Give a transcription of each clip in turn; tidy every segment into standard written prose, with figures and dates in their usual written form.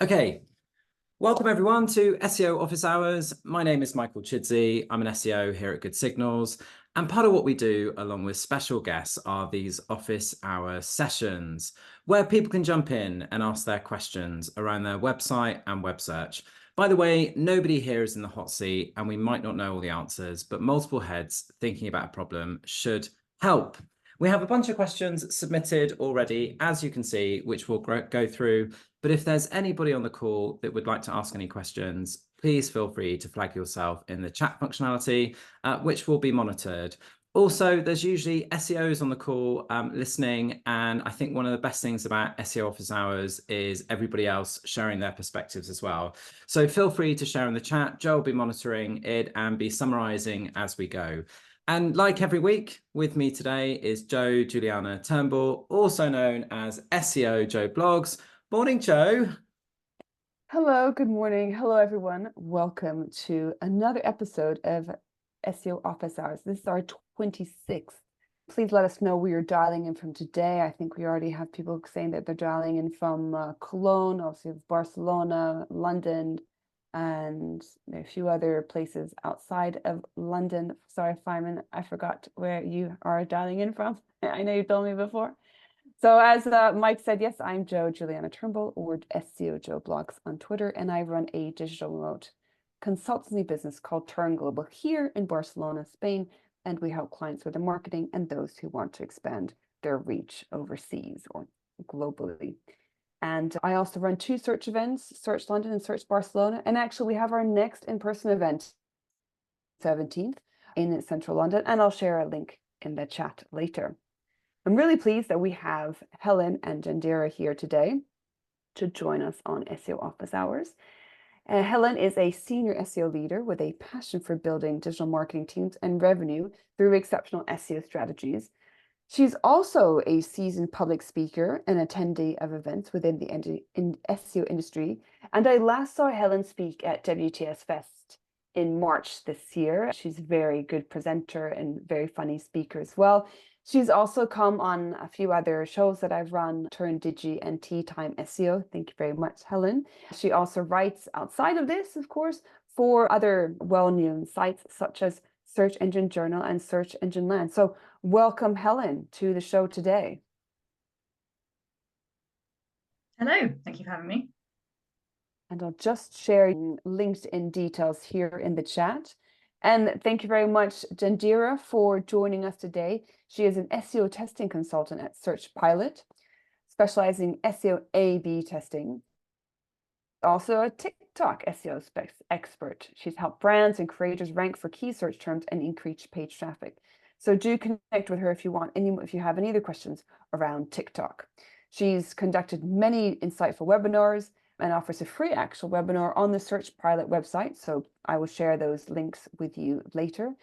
Okay, welcome everyone to SEO Office Hours. My name is Michael Chidzey. I'm an SEO here at Good Signals. And part of what we do, along with special guests, are these office hour sessions where people can jump in and ask their questions around their website and web search. By the way, nobody here is in the hot seat and we might not know all the answers, but multiple heads thinking about a problem should help. We have a bunch of questions submitted already, as you can see, which we'll go through. But if there's anybody on the call that would like to ask any questions, please feel free to flag yourself in the chat functionality, which will be monitored. Also, there's usually SEOs on the call listening. And I think one of the best things about SEO Office Hours is everybody else sharing their perspectives as well. So feel free to share in the chat. Joe will be monitoring it and be summarizing as we go. And like every week, with me today is Juliana Turnbull, also known as SEO Joe Blogs. Morning, Joe. Hello, good morning. Hello, everyone. Welcome to another episode of SEO Office Hours. This is our 26th. Please let us know where you're dialing in from today. I think we already have people saying that they're dialing in from Cologne, also Barcelona, London, and a few other places outside of London. Sorry, Simon, I forgot where you are dialing in from. I know you told me before. So as Mike said, yes, I'm Juliana Turnbull, or SEO Joe Blogs on Twitter, and I run a digital remote consultancy business called Turnbull here in Barcelona, Spain, and we help clients with their marketing and those who want to expand their reach overseas or globally. And I also run two search events, Search London and Search Barcelona. And actually, we have our next in-person event, 17th, in central London. And I'll share a link in the chat later. I'm really pleased that we have Helen and Jandira here today to join us on SEO Office Hours. Helen is a senior SEO leader with a passion for building digital marketing teams and revenue through exceptional SEO strategies. She's also a seasoned public speaker and attendee of events within the SEO industry. And I last saw Helen speak at WTS Fest in March this year. She's a very good presenter and very funny speaker as well. She's also come on a few other shows that I've run, Turn Digi and Tea Time SEO. Thank you very much, Helen. She also writes outside of this, of course, for other well-known sites such as Search Engine Journal and Search Engine Land. So welcome, Helen, to the show today. Hello, thank you for having me. And I'll just share LinkedIn details here in the chat. And thank you very much, Jandira, for joining us today. She is an SEO testing consultant at Search Pilot, specializing in SEO A/B testing. Also a TikTok SEO expert. She's helped brands and creators rank for key search terms and increase page traffic. So do connect with her if you have any other questions around TikTok. She's conducted many insightful webinars and offers a free actual webinar on the Search Pilot website. So I will share those links with you later.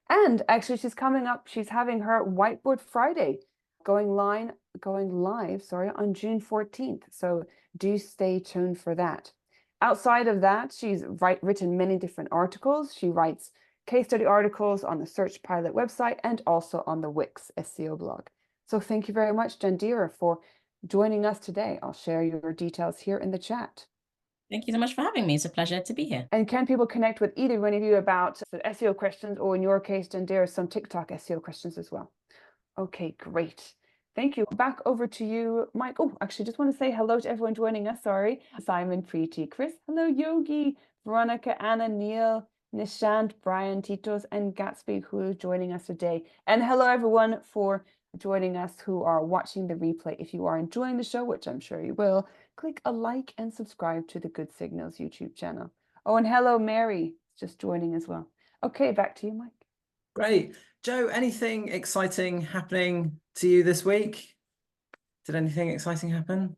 And actually, she's having her Whiteboard Friday going live, on June 14th. So do stay tuned for that. Outside of that, she's written many different articles. She writes case study articles on the Search Pilot website and also on the Wix SEO blog. So thank you very much, Jandira, for joining us today. I'll share your details here in the chat. Thank you so much for having me. It's a pleasure to be here. And can people connect with either one of you about SEO questions, or in your case, Jandira, some TikTok SEO questions as well? Okay, great. Thank you. Back over to you, Mike. Oh, actually, just want to say hello to everyone joining us. Sorry. Simon, Preeti, Chris. Hello, Yogi, Veronica, Anna, Neil, Nishant, Brian, Titos, and Gatsby, who are joining us today. And hello, everyone, for joining us who are watching the replay. If you are enjoying the show, which I'm sure you will, click a like and subscribe to the Good Signals YouTube channel. Oh, and hello, Mary, just joining as well. Okay, back to you, Mike. Great. Joe, anything exciting happening to you this week? Did anything exciting happen?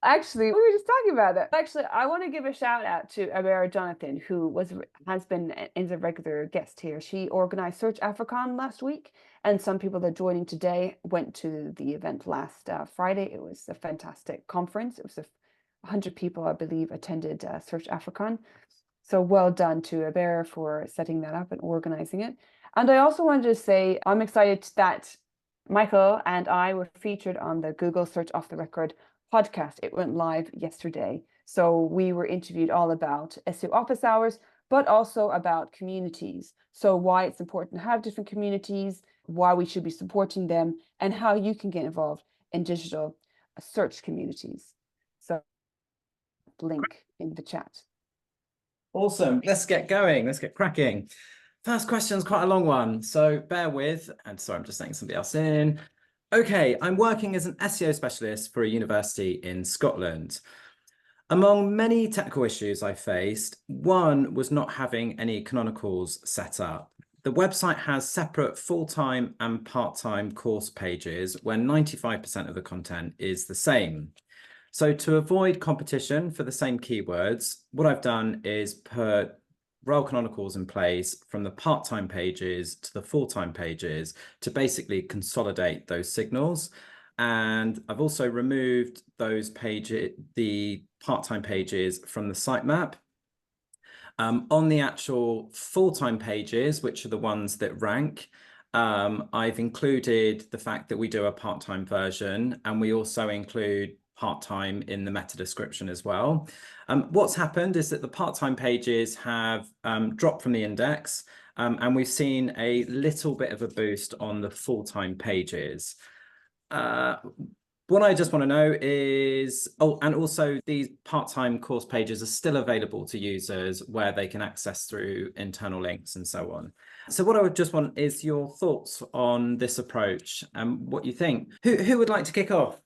Actually, we were just talking about that. Actually, I want to give a shout out to Abera Jonathan, who has been a regular guest here. She organized Search African last week, and some people that are joining today went to the event last Friday. It was a fantastic conference. It was 100 people, I believe, attended Search African. So well done to Abera for setting that up and organizing it. And I also wanted to say I'm excited that Michael and I were featured on the Google Search Off the Record podcast. It went live yesterday. So we were interviewed all about SEO office hours, but also about communities. So why it's important to have different communities, why we should be supporting them, and how you can get involved in digital search communities. So link in the chat. Awesome. Let's get going. Let's get cracking. First question is quite a long one, so bear with. And sorry, I'm just letting somebody else in. Okay, I'm working as an SEO specialist for a university in Scotland. Among many technical issues I faced, one was not having any canonicals set up. The website has separate full-time and part-time course pages where 95% of the content is the same. So to avoid competition for the same keywords, what I've done is put rel canonicals in place from the part-time pages to the full-time pages to basically consolidate those signals. And I've also removed those pages, the part-time pages from the sitemap. On the actual full-time pages, which are the ones that rank, I've included the fact that we do a part-time version, and we also include part-time in the meta description as well. What's happened is that the part-time pages have dropped from the index, and we've seen a little bit of a boost on the full-time pages. What I just want to know is, oh, and also these part-time course pages are still available to users where they can access through internal links and so on. So what I would just want is your thoughts on this approach and what you think. Who would like to kick off?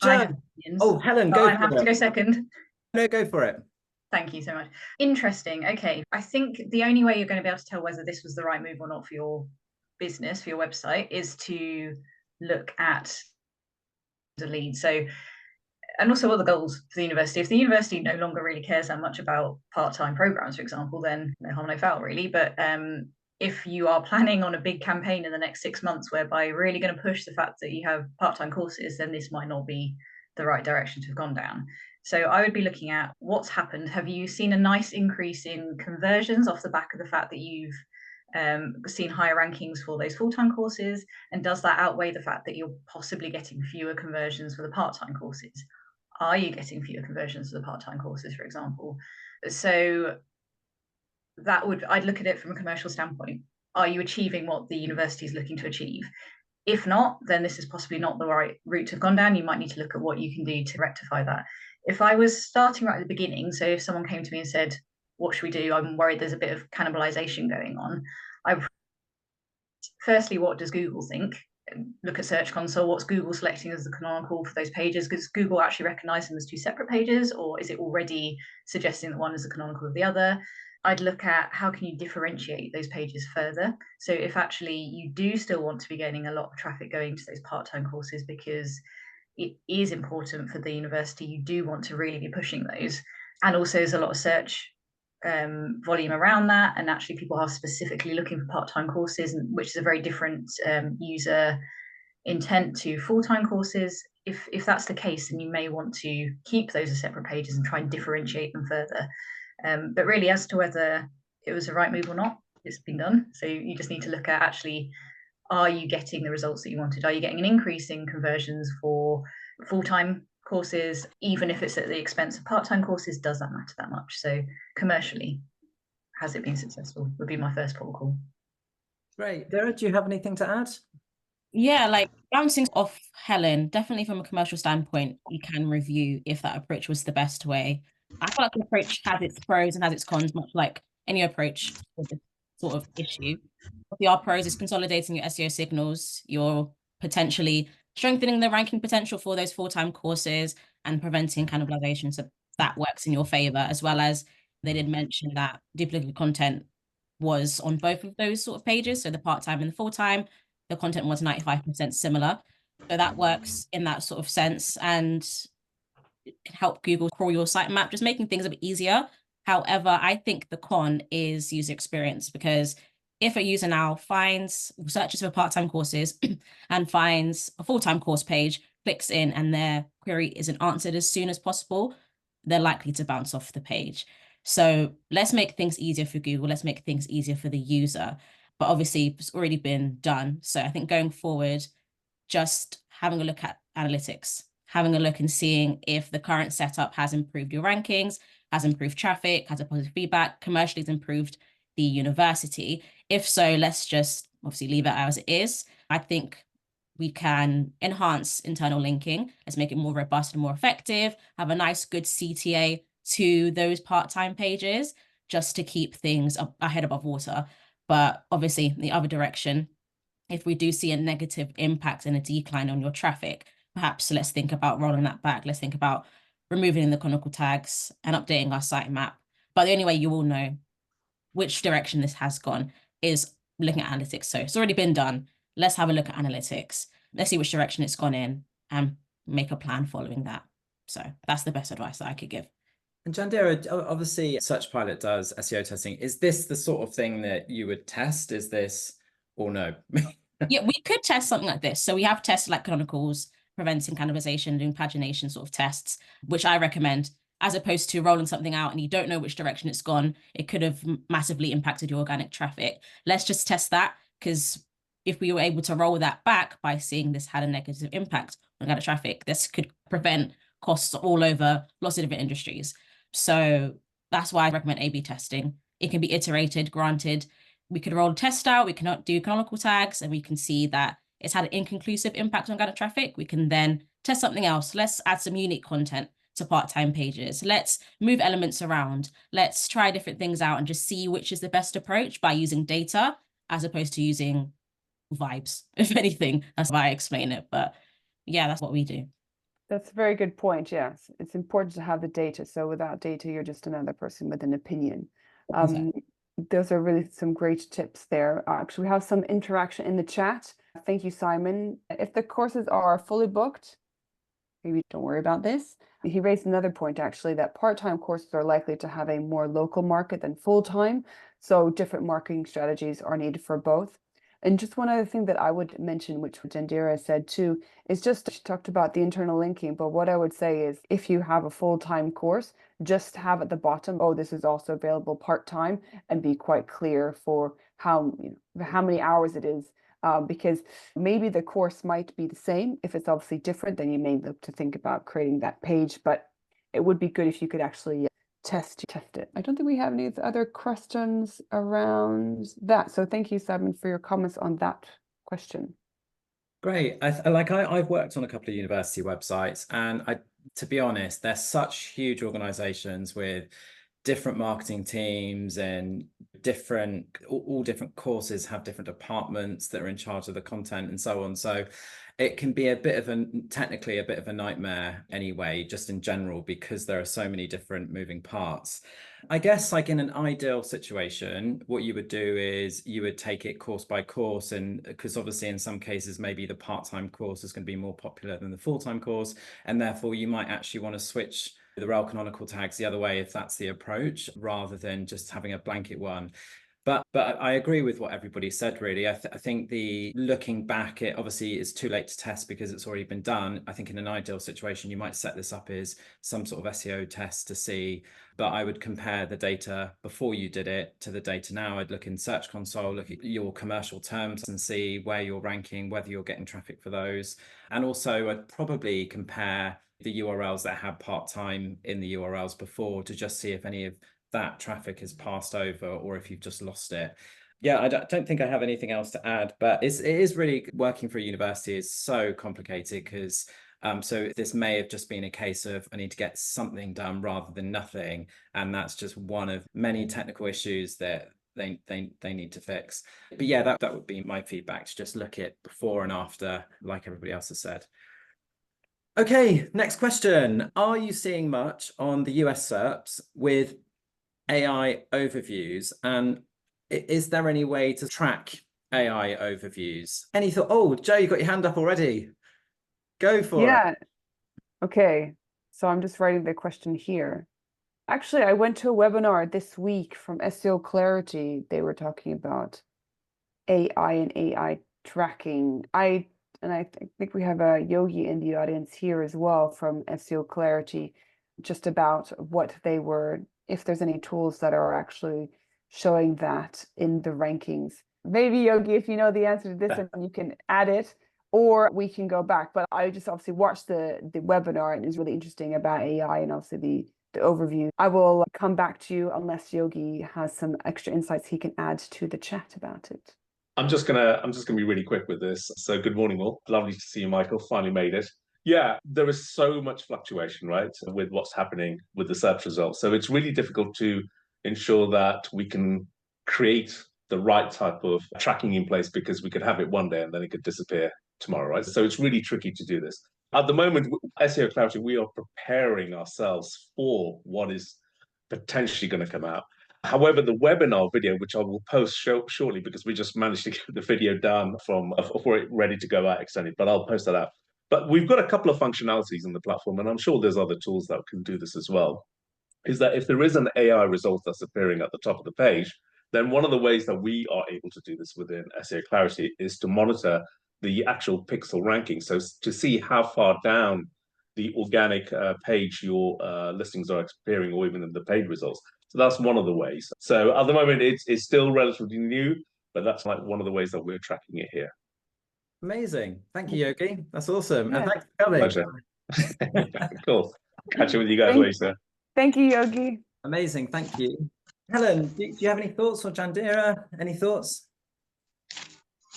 Oh, Helen, go. I'm happy to go second. No, go for it. Thank you so much. Interesting. Okay. I think the only way you're going to be able to tell whether this was the right move or not for your business, for your website, is to look at the lead. So, and also what the goals for the university. If the university no longer really cares that much about part-time programs, for example, then no harm, no foul, really. But if you are planning on a big campaign in the next 6 months whereby you're really going to push the fact that you have part-time courses, then this might not be the right direction to have gone down. So I would be looking at what's happened. Have you seen a nice increase in conversions off the back of the fact that you've seen higher rankings for those full-time courses? And does that outweigh the fact that you're possibly getting fewer conversions for the part-time courses? Are you getting fewer conversions for the part-time courses, for example? So that would, I'd look at it from a commercial standpoint. Are you achieving what the university is looking to achieve? If not, then this is possibly not the right route to have gone down. You might need to look at what you can do to rectify that. If I was starting right at the beginning, so if someone came to me and said, what should we do? I'm worried there's a bit of cannibalization going on. Firstly, what does Google think? Look at Search Console. What's Google selecting as the canonical for those pages? Does Google actually recognize them as two separate pages, or is it already suggesting that one is the canonical of the other? I'd look at how can you differentiate those pages further. So if actually you do still want to be getting a lot of traffic going to those part-time courses because it is important for the university, you do want to really be pushing those. And also there's a lot of search volume around that, and actually people are specifically looking for part-time courses, which is a very different user intent to full-time courses. If that's the case, then you may want to keep those as separate pages and try and differentiate them further. But really, as to whether it was the right move or not, it's been done. So you just need to look at actually, are you getting the results that you wanted? Are you getting an increase in conversions for full-time courses, even if it's at the expense of part-time courses? Does that matter that much? So commercially, has it been successful? Would be my first protocol. Great. Vera, do you have anything to add? Yeah, like bouncing off Helen, definitely from a commercial standpoint, you can review if that approach was the best way. I feel like the approach has its pros and has its cons, much like any approach for this sort of issue. What the pros is consolidating your SEO signals, you're potentially strengthening the ranking potential for those full-time courses and preventing cannibalization. So that works in your favor, as well as they did mention that duplicate content was on both of those sort of pages. So the part-time and the full-time, the content was 95% similar. So that works in that sort of sense. And help Google crawl your sitemap, just making things a bit easier. However, I think the con is user experience, because if a user now searches for part-time courses and finds a full-time course page, clicks in and their query isn't answered as soon as possible, they're likely to bounce off the page. So let's make things easier for Google. Let's make things easier for the user. But obviously it's already been done. So I think going forward, just having a look at analytics, having a look and seeing if the current setup has improved your rankings, has improved traffic, has a positive feedback, commercially has improved the university. If so, let's just obviously leave it as it is. I think we can enhance internal linking. Let's make it more robust and more effective, have a nice, good CTA to those part-time pages just to keep things ahead above water. But obviously, in the other direction, if we do see a negative impact and a decline on your traffic, perhaps let's think about rolling that back. Let's think about removing the canonical tags and updating our sitemap. But the only way you will know which direction this has gone is looking at analytics. So it's already been done. Let's have a look at analytics. Let's see which direction it's gone in and make a plan following that. So that's the best advice that I could give. And Jandira, obviously SearchPilot does SEO testing. Is this the sort of thing that you would test? Is this, or no? Yeah, we could test something like this. So we have tests like canonicals, preventing cannibalization, doing pagination sort of tests, which I recommend, as opposed to rolling something out and you don't know which direction it's gone. It could have massively impacted your organic traffic. Let's just test that, because if we were able to roll that back by seeing this had a negative impact on organic traffic, this could prevent costs all over lots of different industries. So that's why I recommend A/B testing. It can be iterated, granted. We could roll a test out, we cannot do canonical tags, and we can see that it's had an inconclusive impact on organic traffic. We can then test something else. Let's add some unique content to part-time pages. Let's move elements around. Let's try different things out and just see which is the best approach by using data as opposed to using vibes, if anything. That's why I explain it. But yeah, that's what we do. That's a very good point. Yes, it's important to have the data. So without data, you're just another person with an opinion. Exactly. Those are really some great tips there. Actually, we have some interaction in the chat. Thank you, Simon. If the courses are fully booked, maybe don't worry about this. He raised another point, actually, that part-time courses are likely to have a more local market than full-time. So different marketing strategies are needed for both. And just one other thing that I would mention, which Jandira said too, is just, she talked about the internal linking, but what I would say is if you have a full-time course, just have at the bottom, oh, this is also available part-time, and be quite clear for how many hours it is. Because maybe the course might be the same. If it's obviously different, then you may look to think about creating that page, but it would be good if you could actually test it. I don't think we have any other questions around that. So thank you, Simon, for your comments on that question. Great. I've worked on a couple of university websites, and to be honest, they're such huge organizations with different marketing teams, and all different courses have different departments that are in charge of the content and so on. So it can be technically a bit of a nightmare anyway, just in general, because there are so many different moving parts. I guess like in an ideal situation, what you would do is you would take it course by course, and because obviously in some cases, maybe the part-time course is going to be more popular than the full-time course, and therefore you might actually want to switch the rel canonical tags the other way if that's the approach, rather than just having a blanket one. But I agree with what everybody said, really. I think the looking back, it obviously is too late to test because it's already been done. I think in an ideal situation, you might set this up as some sort of SEO test to see, but I would compare the data before you did it to the data now. I'd look in Search Console, look at your commercial terms and see where you're ranking, whether you're getting traffic for those. And also I'd probably compare the URLs that had part-time in the URLs before to just see if any of that traffic has passed over or if you've just lost it. Yeah, I don't think I have anything else to add, but it is really, working for a university is so complicated because so this may have just been a case of I need to get something done rather than nothing, and that's just one of many technical issues that they need to fix. But yeah, that would be my feedback, to just look at before and after, like everybody else has said. Okay, next question. Are you seeing much on the US SERPs with AI overviews, and is there any way to track AI overviews? Any thought? Oh, Joe, you got your hand up already. Go for it. Yeah. Okay. So I'm just writing the question here. Actually, I went to a webinar this week from SEO Clarity. They were talking about AI and AI tracking. I think we have a Yogi in the audience here as well from SEO Clarity, just about what they were, if there's any tools that are actually showing that in the rankings. Maybe Yogi, if you know the answer to this and you can add it, or we can go back. But I just obviously watched the webinar, and it's really interesting about AI and obviously the overview. I will come back to you unless Yogi has some extra insights he can add to the chat about it. I'm just gonna be really quick with this. So good morning all. Lovely to see you, Michael. Finally made it. Yeah, there is so much fluctuation, right, with what's happening with the search results. So it's really difficult to ensure that we can create the right type of tracking in place, because we could have it one day and then it could disappear tomorrow, right? So it's really tricky to do this. At the moment, SEO Clarity, we are preparing ourselves for what is potentially going to come out. However, the webinar video, which I will post shortly, because we just managed to get the video done for it ready to go out extended, but I'll post that out. But we've got a couple of functionalities in the platform, and I'm sure there's other tools that can do this as well, is that if there is an AI result that's appearing at the top of the page, then one of the ways that we are able to do this within SEO Clarity is to monitor the actual pixel ranking. So to see how far down the organic page your listings are appearing, or even in the paid results. So that's one of the ways. So at the moment, it's still relatively new, but that's like one of the ways that we're tracking it here. Amazing. Thank you, Yogi. That's awesome. Yeah. And thanks for coming. Pleasure. Cool. Catch up with you guys later. Thank you, Yogi. Amazing. Thank you. Helen, do you have any thoughts, or Jandira? Any thoughts?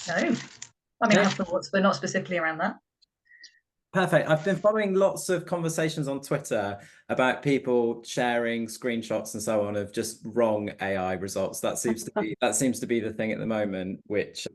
No. I mean, I have thoughts, but not specifically around that. Perfect. I've been following lots of conversations on Twitter about people sharing screenshots and so on of just wrong AI results. That seems to be the thing at the moment, which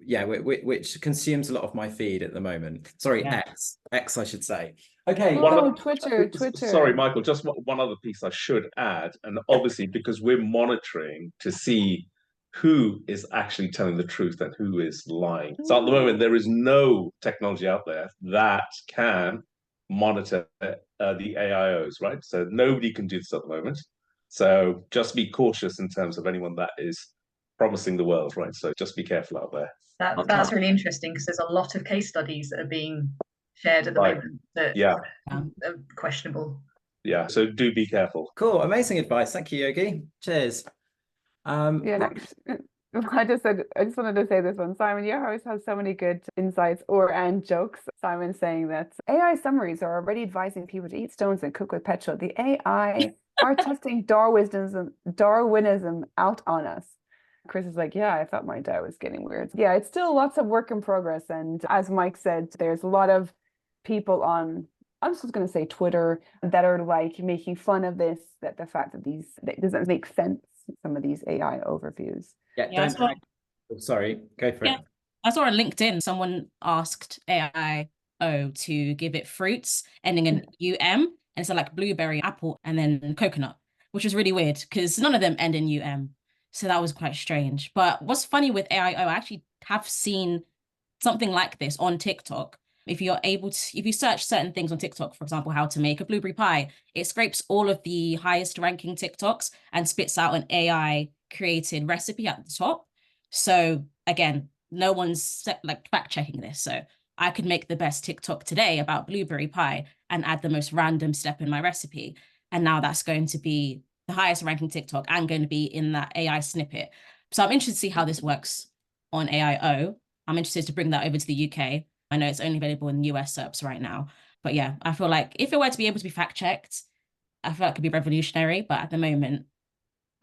consumes a lot of my feed at the moment. Sorry, yeah. X, I should say. Okay. Twitter. Sorry, Michael, just one other piece I should add. And obviously, because we're monitoring to see who is actually telling the truth and who is lying. So at the moment, there is no technology out there that can monitor the AIOs, right? So nobody can do this at the moment. So just be cautious in terms of anyone that is promising the world, right? So just be careful out there. That's really interesting, because there's a lot of case studies that are being shared at the moment that are questionable. Yeah, so do be careful. Cool, amazing advice. Thank you, Yogi. Cheers. I just wanted to say this one. Simon, you always have so many good insights and jokes. Simon saying that AI summaries are already advising people to eat stones and cook with petrol. The AI are testing Darwinism out on us. Chris is like, yeah, I thought my dad was getting weird. Yeah, it's still lots of work in progress. And as Mike said, there's a lot of people on, I'm just going to say Twitter, that are like making fun of this, that the fact that that doesn't make sense, some of these AI overviews. Sorry, go for it. I saw on LinkedIn, someone asked AIO to give it fruits ending in UM, and it's like blueberry, apple, and then coconut, which was really weird because none of them end in UM. So that was quite strange. But what's funny with AIO, I actually have seen something like this on TikTok. If you search certain things on TikTok, for example, how to make a blueberry pie, it scrapes all of the highest ranking TikToks and spits out an AI created recipe at the top. So again, no one's fact checking this. So I could make the best TikTok today about blueberry pie and add the most random step in my recipe. And now that's going to be the highest ranking TikTok and going to be in that AI snippet. So I'm interested to see how this works on AIO. I'm interested to bring that over to the UK. I know it's only available in the US SERPs right now. But yeah, I feel like if it were to be able to be fact checked, I feel like it could be revolutionary. But at the moment,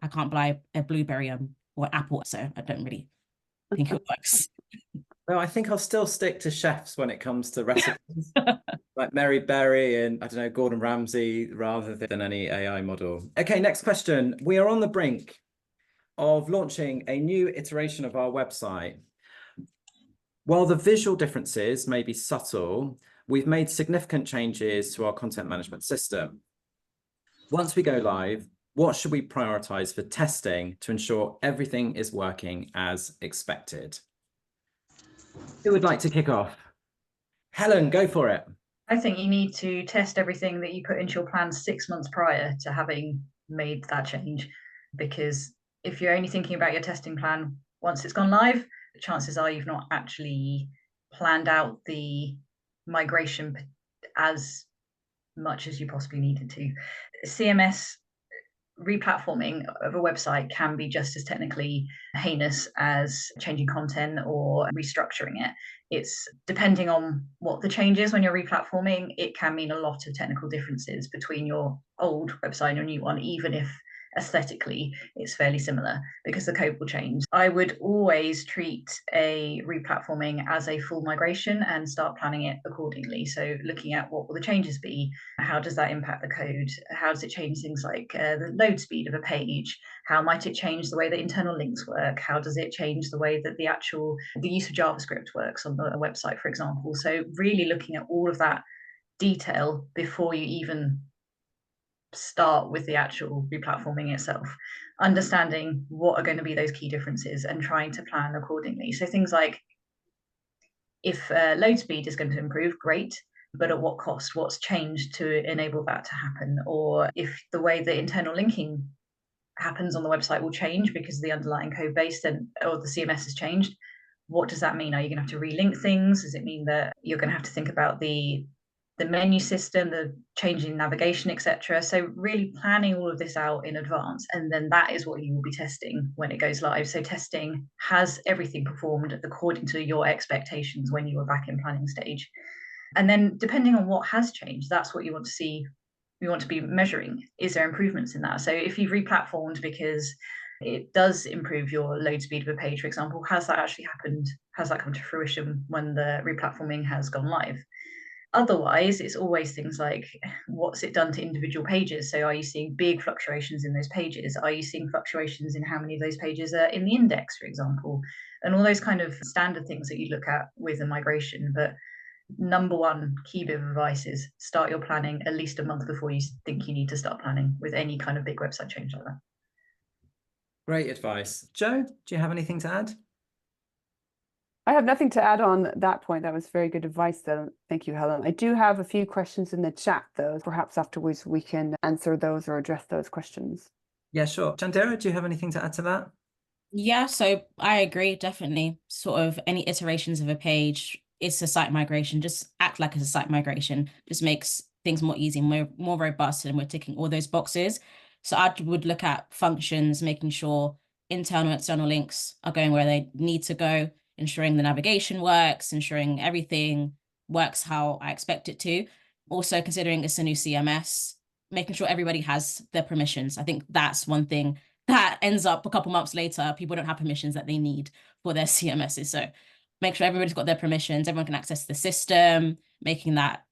I can't buy a blueberry or apple, so I don't really think it works. Well, I think I'll still stick to chefs when it comes to recipes, like Mary Berry and, I don't know, Gordon Ramsay, rather than any AI model. Okay, next question. We are on the brink of launching a new iteration of our website. While the visual differences may be subtle, we've made significant changes to our content management system. Once we go live, what should we prioritize for testing to ensure everything is working as expected? Who would like to kick off? Helen, go for it. I think you need to test everything that you put into your plan 6 months prior to having made that change. Because if you're only thinking about your testing plan once it's gone live, the chances are you've not actually planned out the migration as much as you possibly needed to. CMS replatforming of a website can be just as technically heinous as changing content or restructuring it. It's depending on what the change is when you're replatforming, it can mean a lot of technical differences between your old website and your new one, even if aesthetically it's fairly similar, because the code will change. I would always treat a replatforming as a full migration and start planning it accordingly. So looking at what will the changes be, how does that impact the code, how does it change things like the load speed of a page, how might it change the way that internal links work, how does it change the way that the use of JavaScript works on a website, for example. So really looking at all of that detail before you even start with the actual replatforming itself, understanding what are going to be those key differences and trying to plan accordingly. So things like, if load speed is going to improve, great, but at what cost? What's changed to enable that to happen? Or if the way the internal linking happens on the website will change because the underlying code base or the CMS has changed, what does that mean? Are you going to have to relink things? Does it mean that you're going to have to think about the menu system, the changing navigation, etc.? So really planning all of this out in advance, and then that is what you will be testing when it goes live. So testing, has everything performed according to your expectations when you were back in planning stage? And then depending on what has changed, that's what you want to see. You want to be measuring, is there improvements in that? So if you've replatformed because it does improve your load speed of a page, for example, has that actually happened? Has that come to fruition when the replatforming has gone live? Otherwise, it's always things like, what's it done to individual pages? So are you seeing big fluctuations in those pages? Are you seeing fluctuations in how many of those pages are in the index, for example? And all those kind of standard things that you look at with a migration. But number one key bit of advice is start your planning at least a month before you think you need to start planning with any kind of big website change like that. Great advice. Joe, do you have anything to add? I have nothing to add on that point. That was very good advice, though. Thank you, Helen. I do have a few questions in the chat, though. Perhaps afterwards we can answer those or address those questions. Yeah, sure. Jandira, do you have anything to add to that? Yeah, so I agree, definitely. Sort of any iterations of a page, it's a site migration. Just act like it's a site migration. Just makes things more easy, more robust, and we're ticking all those boxes. So I would look at functions, making sure internal and external links are going where they need to go, ensuring the navigation works, ensuring everything works how I expect it to. Also considering it's a new CMS, making sure everybody has their permissions. I think that's one thing that ends up a couple months later, people don't have permissions that they need for their CMSs. So make sure everybody's got their permissions, everyone can access the system, making that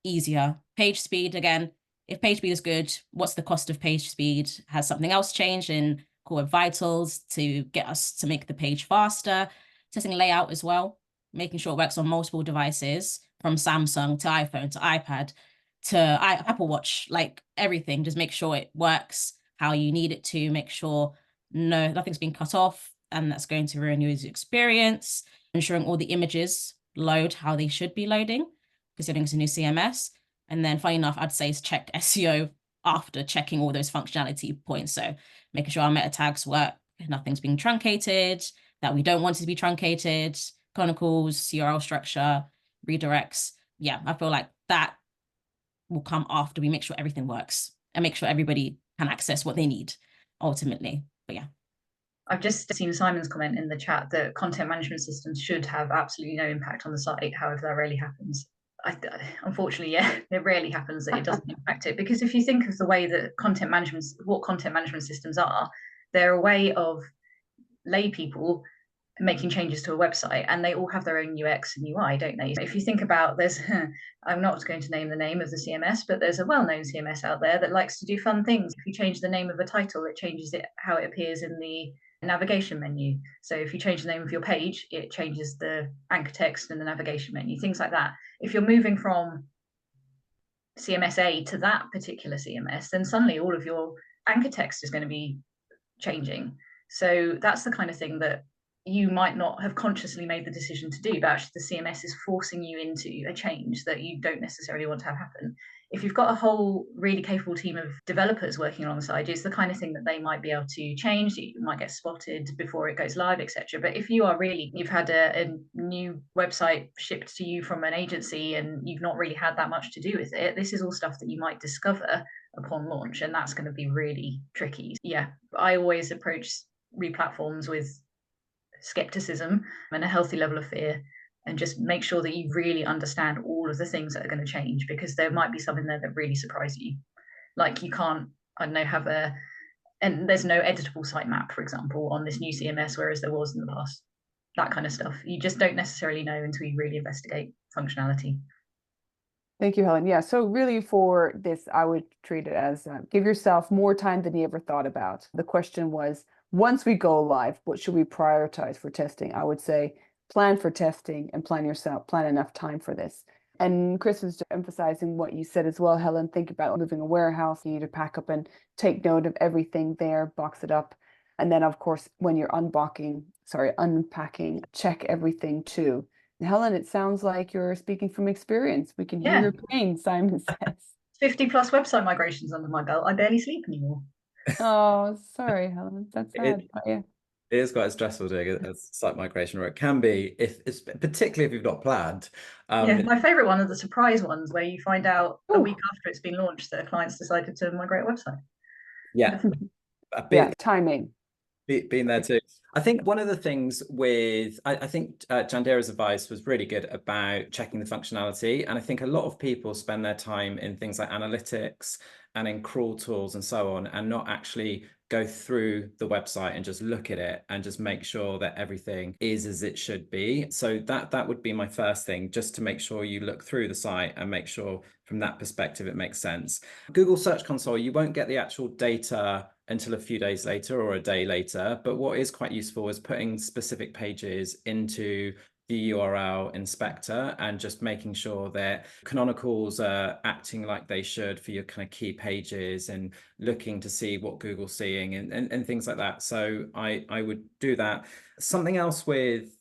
easier. Page speed, again, if page speed is good, what's the cost of page speed? Has something else changed in core vitals to get us to make the page faster? Testing layout as well, making sure it works on multiple devices, from Samsung to iPhone to iPad to Apple Watch, like everything. Just make sure it works how you need it to, make sure nothing's been cut off and that's going to ruin your user experience, ensuring all the images load how they should be loading, considering it's a new CMS. And then funny enough, I'd say is check SEO after checking all those functionality points. So making sure our meta tags work, nothing's being truncated, that we don't want it to be truncated, canonicals, CRL structure, redirects. Yeah, I feel like that will come after we make sure everything works and make sure everybody can access what they need ultimately. But yeah. I've just seen Simon's comment in the chat that content management systems should have absolutely no impact on the site. However, that rarely happens. Unfortunately, yeah, it rarely happens that it doesn't impact it, because if you think of the way that content management systems are, they're a way of lay people making changes to a website, and they all have their own UX and UI, don't they? If you think about, I'm not going to name the name of the CMS, but there's a well-known CMS out there that likes to do fun things. If you change the name of a title, it changes how it appears in the navigation menu. So if you change the name of your page, it changes the anchor text in the navigation menu, things like that. If you're moving from CMS A to that particular CMS, then suddenly all of your anchor text is going to be changing. So that's the kind of thing that you might not have consciously made the decision to do, but actually the CMS is forcing you into a change that you don't necessarily want to have happen. if you've got a whole really capable team of developers working alongside you, it's the kind of thing that they might be able to change. You might get spotted before it goes live, etc. But if you've had a new website shipped to you from an agency and you've not really had that much to do with it, this is all stuff that you might discover upon launch, and that's going to be really tricky. Yeah, I always approach replatforms with skepticism and a healthy level of fear, and just make sure that you really understand all of the things that are going to change, because there might be some in there that really surprise you. Like you can't, I don't know, and there's no editable sitemap, for example, on this new CMS, whereas there was in the past. That kind of stuff. You just don't necessarily know until you really investigate functionality. Thank you, Helen. Yeah, so really for this, I would treat it as give yourself more time than you ever thought about. The question was, once we go live, what should we prioritize for testing? I would say plan for testing and plan enough time for this. And Chris was emphasizing what you said as well, Helen. Think about moving a warehouse. You need to pack up and take note of everything there, box it up. And then, of course, when you're unpacking, check everything too. Helen, it sounds like you're speaking from experience. We can hear your pain, Simon says. 50 plus website migrations under my belt. I barely sleep anymore. Oh, sorry, Helen. That's sad. Yeah. It is quite stressful doing a site migration, or it can be, particularly if you've not planned. My favorite one are the surprise ones where you find out a week after it's been launched that a client's decided to migrate a website. Yeah. Timing. Been there too. I think one of the things with, I think Jandira's advice was really good about checking the functionality. And I think a lot of people spend their time in things like analytics and in crawl tools and so on, and not actually go through the website and just look at it and just make sure that everything is as it should be. So that would be my first thing, just to make sure you look through the site and make sure from that perspective it makes sense. Google Search Console, you won't get the actual data until a few days later or a day later. But what is quite useful is putting specific pages into the URL inspector and just making sure that canonicals are acting like they should for your kind of key pages, and looking to see what Google's seeing and things like that. So I would do that. Something else with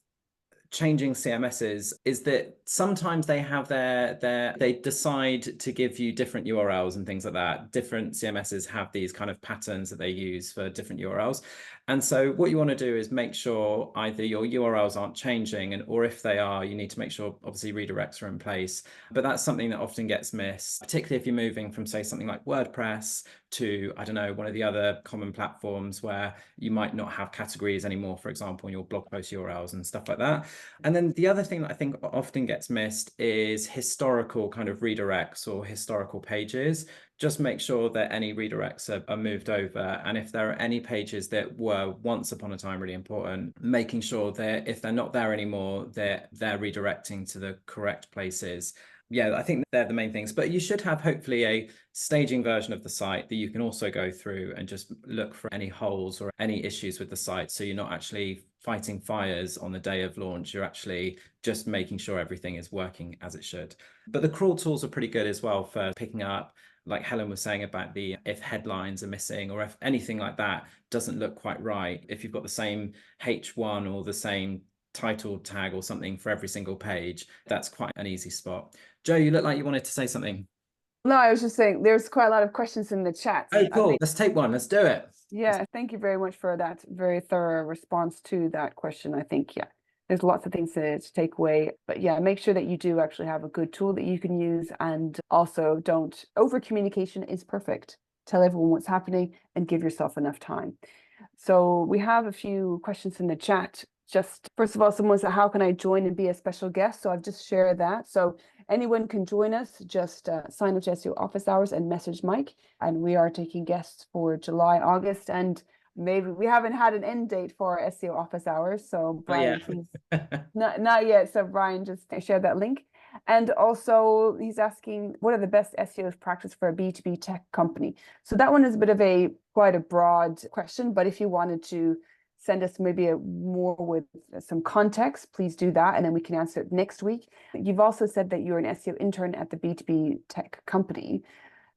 changing CMSs is that sometimes they have they decide to give you different URLs and things like that. Different CMSs have these kind of patterns that they use for different URLs. And so what you want to do is make sure either your URLs aren't changing, or if they are, you need to make sure obviously redirects are in place. But that's something that often gets missed, particularly if you're moving from, say, something like WordPress to, I don't know, one of the other common platforms where you might not have categories anymore, for example, in your blog post URLs and stuff like that. And then the other thing that I think often gets missed is historical kind of redirects or historical pages. Just make sure that any redirects are moved over. And if there are any pages that were once upon a time really important, making sure that if they're not there anymore, they're redirecting to the correct places. Yeah, I think they're the main things. But you should have hopefully a staging version of the site that you can also go through and just look for any holes or any issues with the site. So you're not actually fighting fires on the day of launch. You're actually just making sure everything is working as it should. But the crawl tools are pretty good as well for picking up, like Helen was saying about if headlines are missing or if anything like that doesn't look quite right. If you've got the same H1 or the same title tag or something for every single page, that's quite an easy spot. Joe, you look like you wanted to say something. No, I was just saying there's quite a lot of questions in the chat. Oh, cool. Let's take one. Let's do it. Yeah, thank you very much for that very thorough response to that question. I think, there's lots of things to take away. But yeah, make sure that you do actually have a good tool that you can use. And also over communication is perfect. Tell everyone what's happening and give yourself enough time. So we have a few questions in the chat. Just first of all, someone said, how can I join and be a special guest? So I've just shared that. So anyone can join us. Just sign up to SEO office hours and message Mike. And we are taking guests for July, August, and maybe we haven't had an end date for our SEO office hours. So Brian, please, not yet. So Brian, just share that link. And also he's asking, what are the best SEO practice for a B2B tech company? So that one is a bit of quite a broad question, but if you wanted to send us maybe more with some context, please do that. And then we can answer it next week. You've also said that you're an SEO intern at the B2B tech company.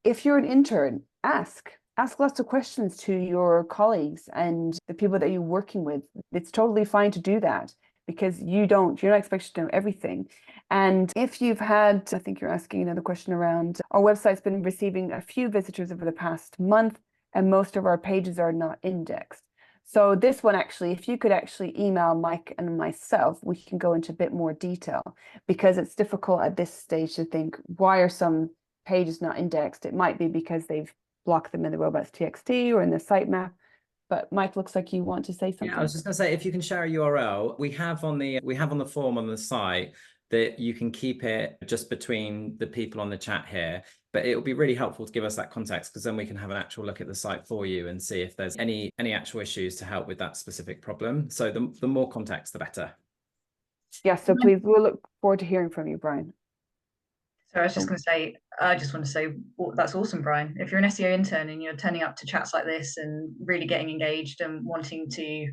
If you're an intern, ask lots of questions to your colleagues and the people that you're working with. It's totally fine to do that, because you're not expected to know everything. And if you've had, I think you're asking another question around, our website's been receiving a few visitors over the past month, and most of our pages are not indexed. So this one, actually, if you could actually email Mike and myself, we can go into a bit more detail, because it's difficult at this stage to think, why are some pages not indexed? It might be because they've blocked them in the robots.txt or in the sitemap. But Mike, looks like you want to say something. Yeah, I was just going to say, if you can share a URL, we have on the form on the site that you can keep it just between the people on the chat here. But it will be really helpful to give us that context, because then we can have an actual look at the site for you and see if there's any actual issues to help with that specific problem. So the more context, the better. Yeah, so please, we'll look forward to hearing from you, Brian. So I was just going to say, I just want to say, well, that's awesome, Brian. If you're an SEO intern and you're turning up to chats like this and really getting engaged and wanting to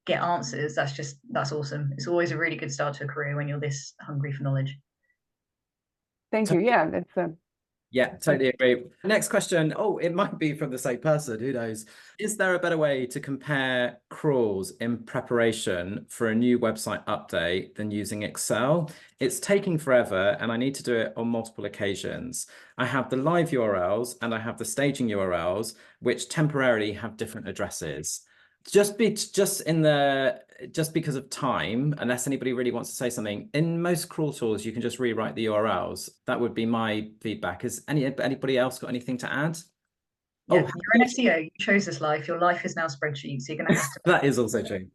get answers, that's awesome. It's always a really good start to a career when you're this hungry for knowledge. Thank you. Yeah, that's Yeah, totally agree. Next question. Oh, it might be from the same person. Who knows? Is there a better way to compare crawls in preparation for a new website update than using Excel? It's taking forever and I need to do it on multiple occasions. I have the live URLs and I have the staging URLs, which temporarily have different addresses. Just because of time, unless anybody really wants to say something, in most crawl tools you can just rewrite the URLs. That would be my feedback. Has anybody else got anything to add? Yeah, you're an SEO, you chose this life, your life is now spreadsheets, so you're going to have to that is also true.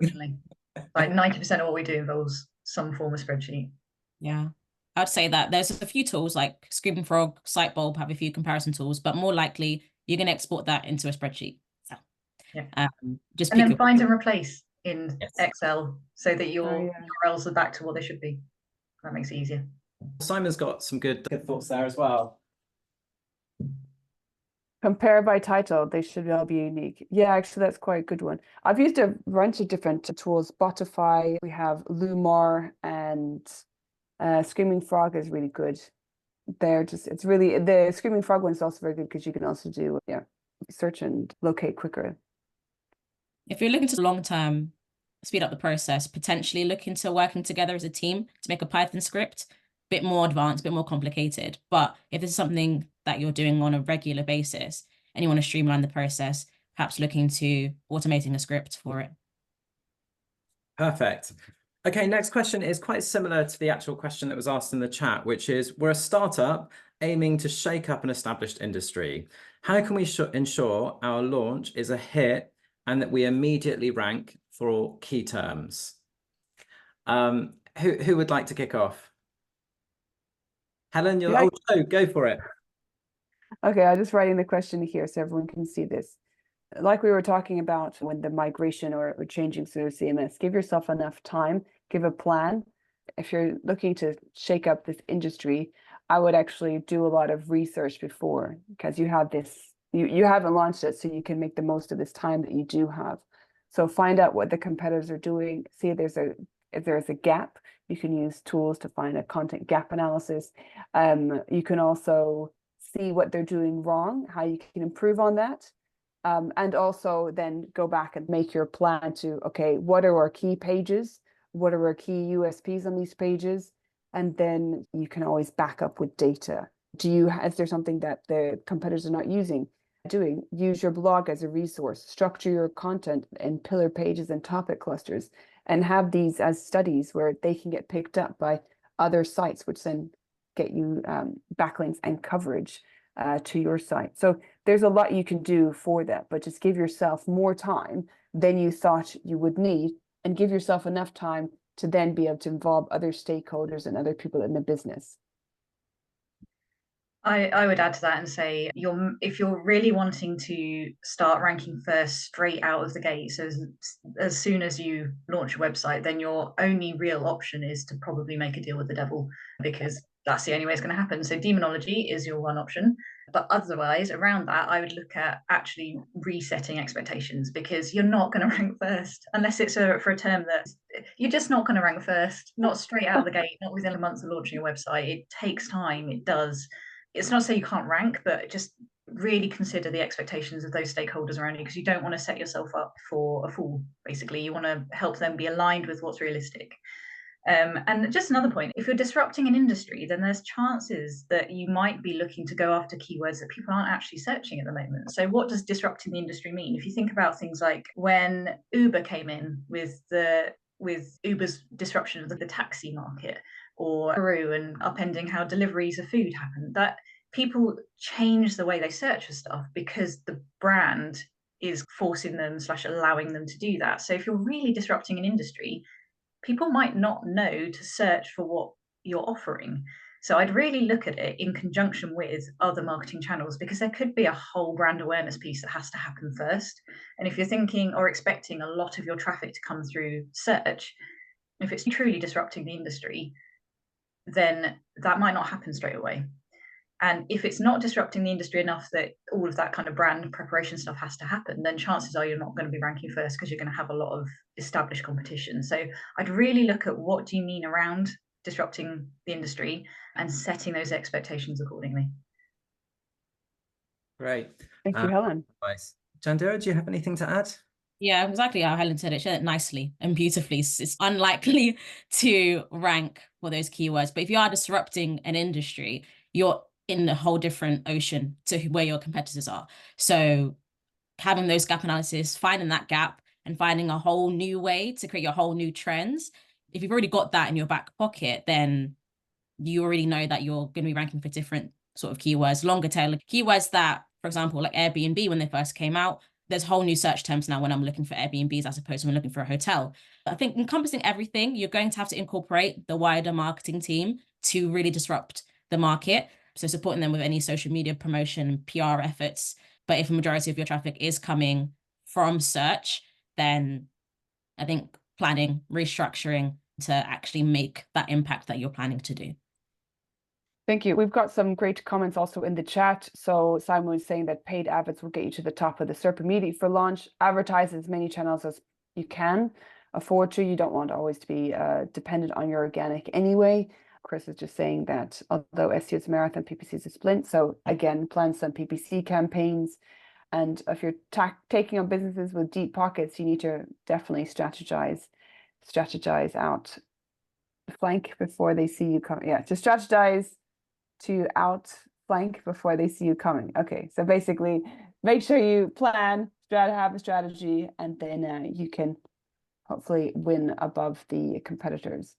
Like 90% of what we do involves some form of spreadsheet. Yeah, I'd say that there's a few tools like Screaming Frog, Sitebulb have a few comparison tools, but more likely you're going to export that into a spreadsheet. So, yeah. Just and then find and replace in Excel so that your URLs are back to what they should be. That makes it easier. Simon's got some good thoughts there as well. Compare by title, they should all be unique. Yeah, actually, that's quite a good one. I've used a bunch of different tools. Spotify, we have Lumar, and Screaming Frog is really good. It's really, the Screaming Frog one is also very good because you can also do search and locate quicker. If you're looking to long-term speed up the process, potentially look into working together as a team to make a Python script, a bit more advanced, a bit more complicated. But if this is something that you're doing on a regular basis and you want to streamline the process, perhaps look into automating a script for it. Perfect. Okay, next question is quite similar to the actual question that was asked in the chat, which is, we're a startup aiming to shake up an established industry. How can we ensure our launch is a hit and that we immediately rank for key terms? Who would like to kick off? Helen, go for it. Okay, I'm just writing the question here so everyone can see this. Like we were talking about when the migration or changing through CMS, give yourself enough time, give a plan. If you're looking to shake up this industry, I would actually do a lot of research before, because you have this, you haven't launched it, so you can make the most of this time that you do have. So find out what the competitors are doing, see if there's a gap. You can use tools to find a content gap analysis. You can also see what they're doing wrong, how you can improve on that. And also then go back and make your plan to, okay, what are our key pages? What are our key USPs on these pages? And then you can always back up with data. Is there something that the competitors are not doing? Use your blog as a resource, structure your content in pillar pages and topic clusters, and have these as studies where they can get picked up by other sites, which then get you backlinks and coverage to your site. So there's a lot you can do for that, but just give yourself more time than you thought you would need, and give yourself enough time to then be able to involve other stakeholders and other people in the business. I would add to that and say, if you're really wanting to start ranking first straight out of the gate, so as soon as you launch a website, then your only real option is to probably make a deal with the devil, because that's the only way it's going to happen. So demonology is your one option, but otherwise around that, I would look at actually resetting expectations, because you're not going to rank first unless it's for a term that you're just not going to rank first, not straight out of the gate, not within a month of launching a website. It takes time. It does. It's not to say you can't rank, but just really consider the expectations of those stakeholders around you, because you don't want to set yourself up for a fall. Basically, you want to help them be aligned with what's realistic. And just another point, if you're disrupting an industry, then there's chances that you might be looking to go after keywords that people aren't actually searching at the moment. So what does disrupting the industry mean? If you think about things like when Uber came in with Uber's disruption of the taxi market, or Peru and upending how deliveries of food happen, that people change the way they search for stuff because the brand is forcing them / allowing them to do that. So if you're really disrupting an industry, people might not know to search for what you're offering. So I'd really look at it in conjunction with other marketing channels, because there could be a whole brand awareness piece that has to happen first. And if you're thinking or expecting a lot of your traffic to come through search, if it's truly disrupting the industry, then that might not happen straight away. And if it's not disrupting the industry enough that all of that kind of brand preparation stuff has to happen, then chances are you're not going to be ranking first, because you're going to have a lot of established competition. So I'd really look at what do you mean around disrupting the industry and setting those expectations accordingly. Great. Thank you, Helen. Nice. Jandira, do you have anything to add? Yeah, exactly how Helen said it. She said it nicely and beautifully. It's unlikely to rank for those keywords. But if you are disrupting an industry, you're in a whole different ocean to where your competitors are. So having those gap analysis, finding that gap and finding a whole new way to create your whole new trends. If you've already got that in your back pocket, then you already know that you're going to be ranking for different sort of keywords, longer tail keywords that, for example, like Airbnb, when they first came out, there's whole new search terms now when I'm looking for Airbnbs as opposed to when looking for a hotel. I think encompassing everything, you're going to have to incorporate the wider marketing team to really disrupt the market. So supporting them with any social media promotion, PR efforts. But if a majority of your traffic is coming from search, then I think planning, restructuring to actually make that impact that you're planning to do. Thank you. We've got some great comments also in the chat. So Simon was saying that paid adverts will get you to the top of the SERP immediately for launch. Advertise as many channels as you can afford to. You don't want always to be dependent on your organic anyway. Chris is just saying that although SEO is a marathon, PPC is a sprint. So again, plan some PPC campaigns. And if you're taking on businesses with deep pockets, you need to definitely strategize out flank before they see you come. Yeah, to strategize to outflank before they see you coming. Okay, so basically make sure you plan, have a strategy, and then you can hopefully win above the competitors.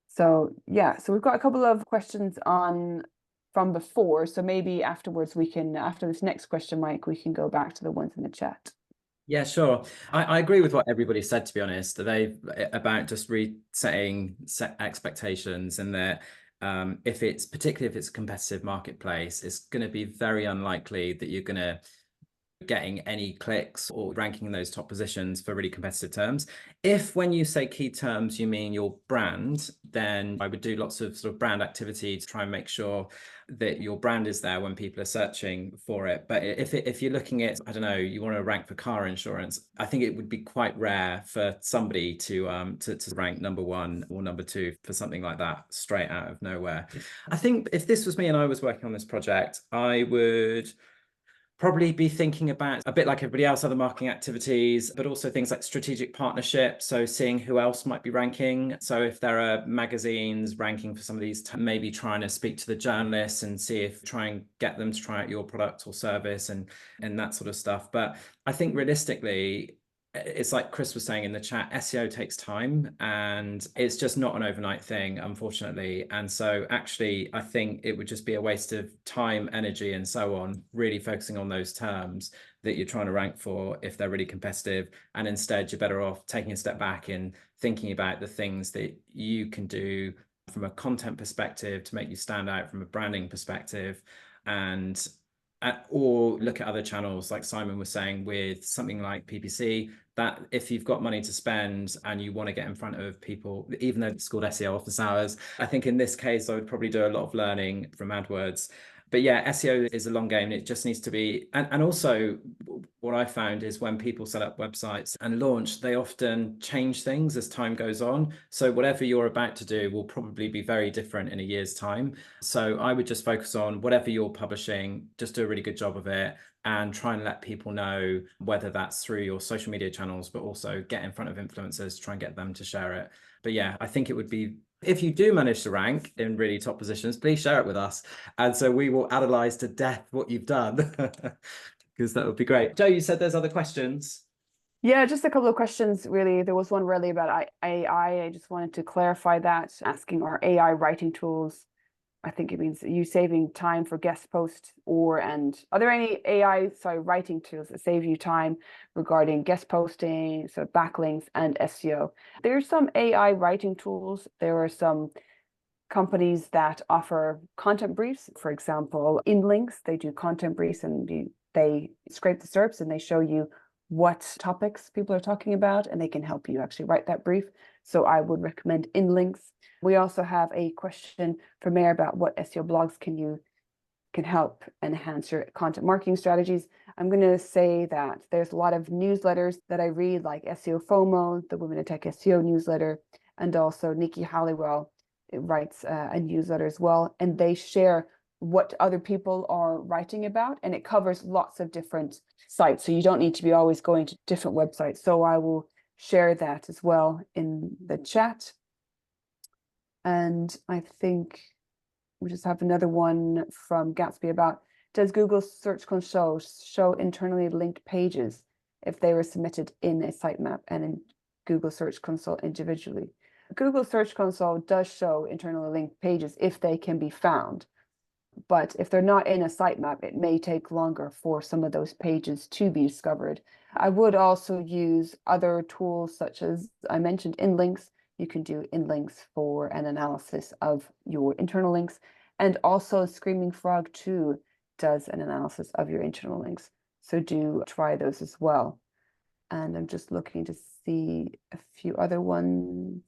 So yeah, so we've got a couple of questions from before. So maybe afterwards we can, after this next question, Mike, we can go back to the ones in the chat. Yeah, sure. I agree with what everybody said, to be honest. About just resetting expectations, and that particularly if it's a competitive marketplace, it's going to be very unlikely that you're going to getting any clicks or ranking in those top positions for really competitive terms. If when you say key terms you mean your brand, then I would do lots of sort of brand activity to try and make sure that your brand is there when people are searching for it. But if you're looking at, I don't know, you want to rank for car insurance, I think it would be quite rare for somebody to rank number 1 or number 2 for something like that straight out of nowhere. I think if this was me and I was working on this project, I would probably be thinking about, a bit like everybody else, other marketing activities, but also things like strategic partnerships. So seeing who else might be ranking. So if there are magazines ranking for some of these, maybe trying to speak to the journalists and try and get them to try out your product or service and that sort of stuff. But I think realistically, it's like Chris was saying in the chat, SEO takes time and it's just not an overnight thing, unfortunately. And so actually, I think it would just be a waste of time, energy, and so on, really focusing on those terms that you're trying to rank for if they're really competitive. And instead, you're better off taking a step back and thinking about the things that you can do from a content perspective to make you stand out from a branding perspective, or look at other channels, like Simon was saying, with something like PPC, that if you've got money to spend and you want to get in front of people, even though it's called SEO office hours, I think in this case, I would probably do a lot of learning from AdWords. But yeah, SEO is a long game. It just needs to be, and also what I found is when people set up websites and launch, they often change things as time goes on. So whatever you're about to do will probably be very different in a year's time. So I would just focus on whatever you're publishing, just do a really good job of it, and try and let people know, whether that's through your social media channels, but also get in front of influencers to try and get them to share it. But yeah, I think it would be, if you do manage to rank in really top positions, please share it with us. And so we will analyze to death what you've done, because that would be great. Joe, you said there's other questions. Yeah, just a couple of questions, really. There was one really about AI. I just wanted to clarify that, asking, are AI writing tools, I think it means you saving time for guest posts, and are there any writing tools that save you time regarding guest posting, so backlinks and SEO? There's some AI writing tools. There are some companies that offer content briefs. For example, InLinks, they do content briefs, and they scrape the SERPs and they show you what topics people are talking about, and they can help you actually write that brief. So I would recommend InLinks. We also have a question from Mayor about what SEO blogs can help enhance your content marketing strategies. I'm going to say that there's a lot of newsletters that I read, like SEO FOMO, the Women in Tech SEO newsletter, and also Nikki Halliwell writes a newsletter as well, and they share what other people are writing about, and it covers lots of different sites, so you don't need to be always going to different websites. So I will share that as well in the chat. And I think we just have another one from Gatsby about, does Google Search Console show internally linked pages if they were submitted in a sitemap and in Google Search Console individually? Google Search Console does show internally linked pages if they can be found. But if they're not in a sitemap, it may take longer for some of those pages to be discovered. I would also use other tools such as I mentioned, InLinks. You can do InLinks for an analysis of your internal links. And also Screaming Frog 2 does an analysis of your internal links. So do try those as well. And I'm just looking to see a few other ones.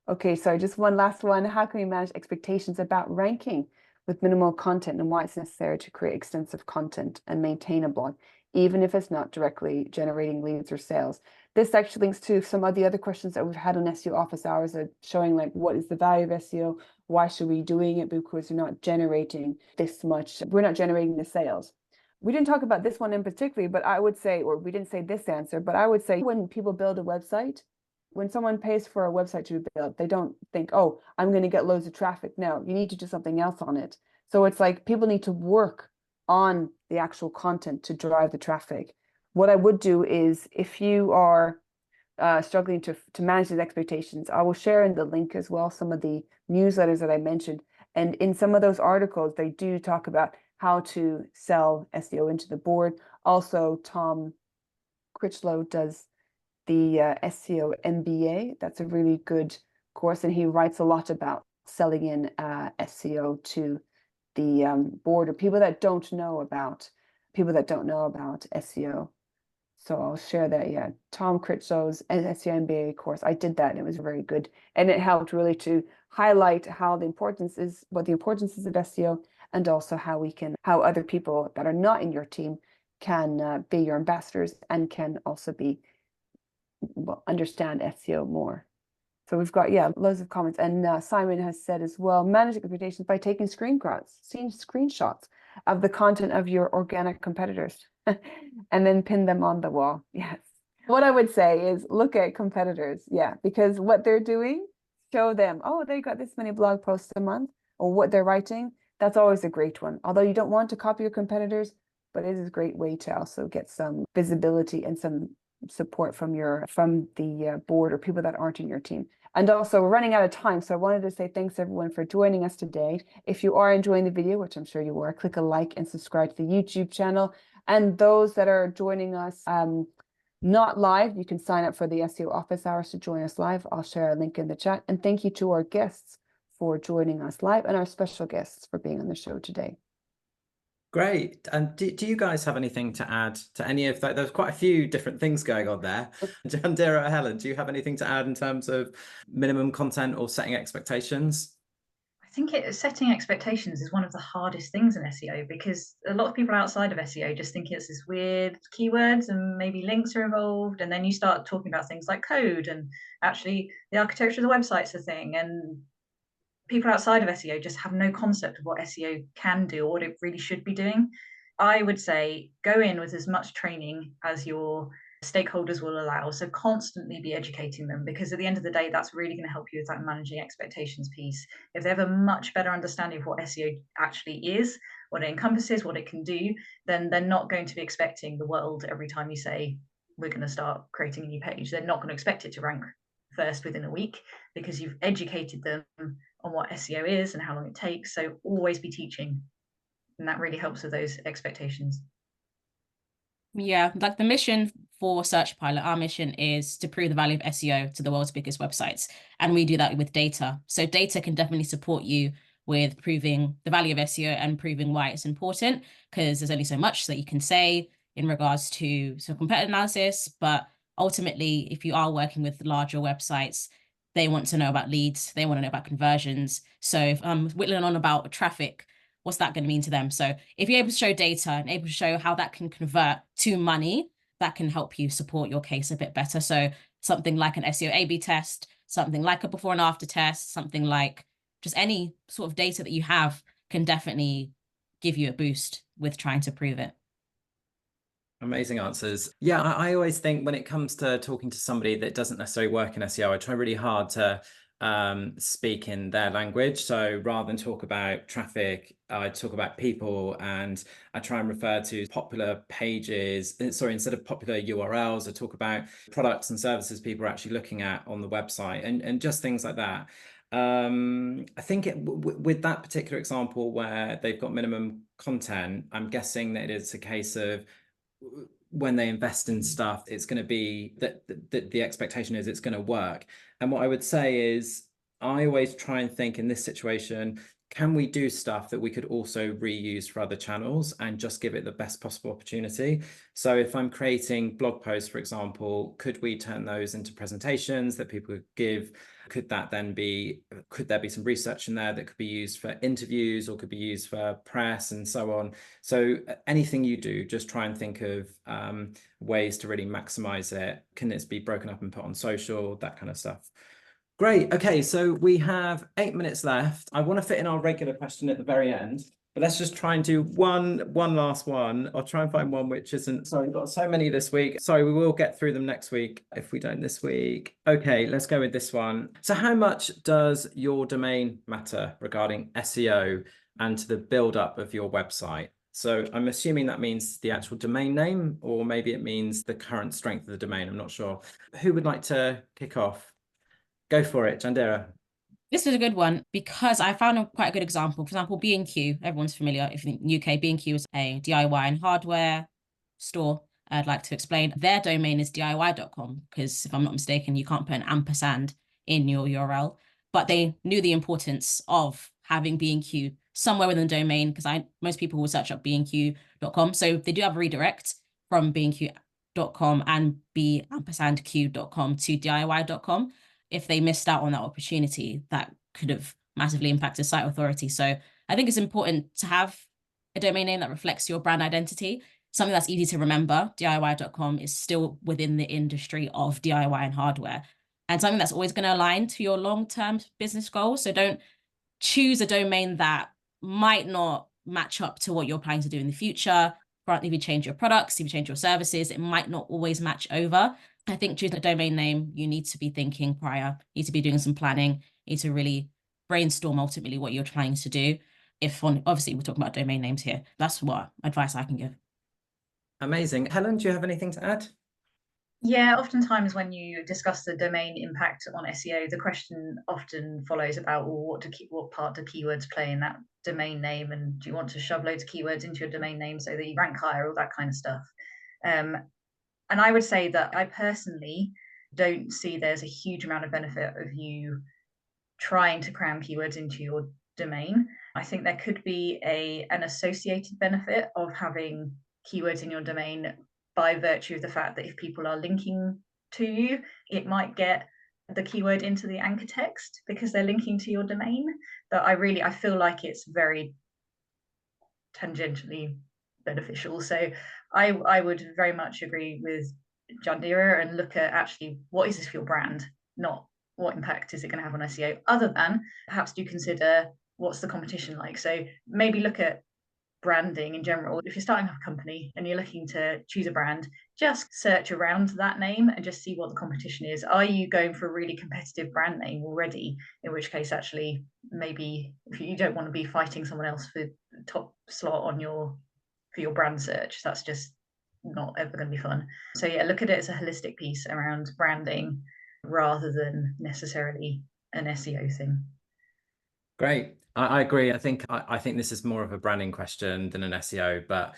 Okay, so just one last one. How can we manage expectations about ranking with minimal content, and why it's necessary to create extensive content and maintain a blog, even if it's not directly generating leads or sales? This actually links to some of the other questions that we've had on SEO office hours, showing like, what is the value of SEO? Why should we be doing it? Because we're not generating this much. We're not generating the sales. We didn't talk about this one in particular, but I would say, or we didn't say this answer, but I would say when people build a website, when someone pays for a website to be built, they don't think, oh, I'm going to get loads of traffic. No, you need to do something else on it. So it's like people need to work on the actual content to drive the traffic. What I would do is, if you are struggling to manage these expectations, I will share in the link as well some of the newsletters that I mentioned. And in some of those articles, they do talk about how to sell SEO into the board. Also, Tom Critchlow does the SEO MBA. That's a really good course, and he writes a lot about selling in SEO to the board, or people that don't know about SEO. So I'll share that. Yeah, Tom Critchlow's SEO MBA course. I did that, and it was very good, and it helped really to highlight what the importance is of SEO, and also how other people that are not in your team can be your ambassadors and can also understand SEO more. So we've got, loads of comments. And Simon has said as well, manage expectations by taking screenshots of the content of your organic competitors and then pin them on the wall. Yes. What I would say is look at competitors. Yeah, because what they're doing, show them, oh, they got this many blog posts a month, or what they're writing. That's always a great one. Although you don't want to copy your competitors, but it is a great way to also get some visibility and some support from the board or people that aren't in your team. And also, we're running out of time, so I wanted to say thanks everyone for joining us today. If you are enjoying the video, which I'm sure you are, click a like and subscribe to the YouTube channel. And those that are joining us not live, you can sign up for the SEO office hours to join us live. I'll share a link in the chat. And thank you to our guests for joining us live, and our special guests for being on the show today. Great. And do you guys have anything to add to any of that? There's quite a few different things going on there. Jandira or Helen, do you have anything to add in terms of minimum content or setting expectations? I think setting expectations is one of the hardest things in SEO, because a lot of people outside of SEO just think it's this weird keywords and maybe links are involved. And then you start talking about things like code, and actually the architecture of the website's a thing. And people outside of SEO just have no concept of what SEO can do or what it really should be doing. I would say go in with as much training as your stakeholders will allow. So constantly be educating them, because at the end of the day, that's really going to help you with that managing expectations piece. If they have a much better understanding of what SEO actually is, what it encompasses, what it can do, then they're not going to be expecting the world every time you say, we're going to start creating a new page. They're not going to expect it to rank first within a week, because you've educated them on what SEO is and how long it takes. So always be teaching. And that really helps with those expectations. Yeah, like the mission for Search Pilot, our mission is to prove the value of SEO to the world's biggest websites. And we do that with data. So data can definitely support you with proving the value of SEO and proving why it's important, because there's only so much that you can say in regards to competitive analysis. But ultimately, if you are working with larger websites, they want to know about leads, they want to know about conversions. So if I'm whittling on about traffic, what's that going to mean to them? So if you're able to show data and able to show how that can convert to money, that can help you support your case a bit better. So something like an SEO A/B test, something like a before and after test, something like just any sort of data that you have can definitely give you a boost with trying to prove it. Amazing answers. Yeah, I always think when it comes to talking to somebody that doesn't necessarily work in SEO, I try really hard to speak in their language. So rather than talk about traffic, I talk about people, and I try and refer to popular pages. Sorry, instead of popular URLs, I talk about products and services people are actually looking at on the website, and just things like that. I think with that particular example where they've got minimum content, I'm guessing that it's a case of when they invest in stuff, it's going to be that the expectation is it's going to work. And what I would say is, I always try and think in this situation, can we do stuff that we could also reuse for other channels and just give it the best possible opportunity? So if I'm creating blog posts, for example, could we turn those into presentations that people could give? Could there be some research in there that could be used for interviews or could be used for press and so on? So anything you do, just try and think of ways to really maximize it. Can this be broken up and put on social, that kind of stuff? Great. Okay, so we have 8 minutes left. I want to fit in our regular question at the very end, but let's just try and do one last one. I'll try and find one which isn't. Sorry, we've got so many this week. Sorry, we will get through them next week if we don't this week. Okay, let's go with this one. So how much does your domain matter regarding SEO and to the build-up of your website? So I'm assuming that means the actual domain name, or maybe it means the current strength of the domain. I'm not sure. Who would like to kick off? Go for it, Jandira. This is a good one because I found quite a good example. For example, B&Q, everyone's familiar. If in the UK, B&Q is a DIY and hardware store. I'd like to explain their domain is diy.com because if I'm not mistaken, you can't put an ampersand in your URL, but they knew the importance of having B&Q somewhere within the domain because most people will search up B&Q.com. So they do have a redirect from B&Q.com and B&Q.com to diy.com. If they missed out on that opportunity, that could have massively impacted site authority. So I think it's important to have a domain name that reflects your brand identity, something that's easy to remember. diy.com is still within the industry of DIY and hardware, and something that's always going to align to your long-term business goals. So don't choose a domain that might not match up to what you're planning to do in the future. If you change your products, if you change your services, it might not always match over. I think choosing a domain name, you need to be thinking prior, you need to be doing some planning, you need to really brainstorm ultimately what you're trying to do. Obviously we're talking about domain names here. That's what advice I can give. Amazing. Helen, do you have anything to add? Yeah, oftentimes when you discuss the domain impact on SEO, the question often follows about, well, what part do keywords play in that domain name, and do you want to shove loads of keywords into your domain name so that you rank higher, all that kind of stuff. And I would say that I personally don't see there's a huge amount of benefit of you trying to cram keywords into your domain. I think there could be an associated benefit of having keywords in your domain by virtue of the fact that if people are linking to you, it might get the keyword into the anchor text because they're linking to your domain. But I feel like it's very tangentially beneficial. So I would very much agree with Jandira and look at actually what is this for your brand, not what impact is it going to have on SEO, other than perhaps do consider what's the competition like. So maybe look at branding in general. If you're starting a company and you're looking to choose a brand, just search around that name and just see what the competition is. Are you going for a really competitive brand name already? In which case, actually, maybe if you don't want to be fighting someone else for the top slot on for your brand search, that's just not ever going to be fun. So yeah, look at it as a holistic piece around branding rather than necessarily an SEO thing. Great. I agree. I think this is more of a branding question than an SEO, but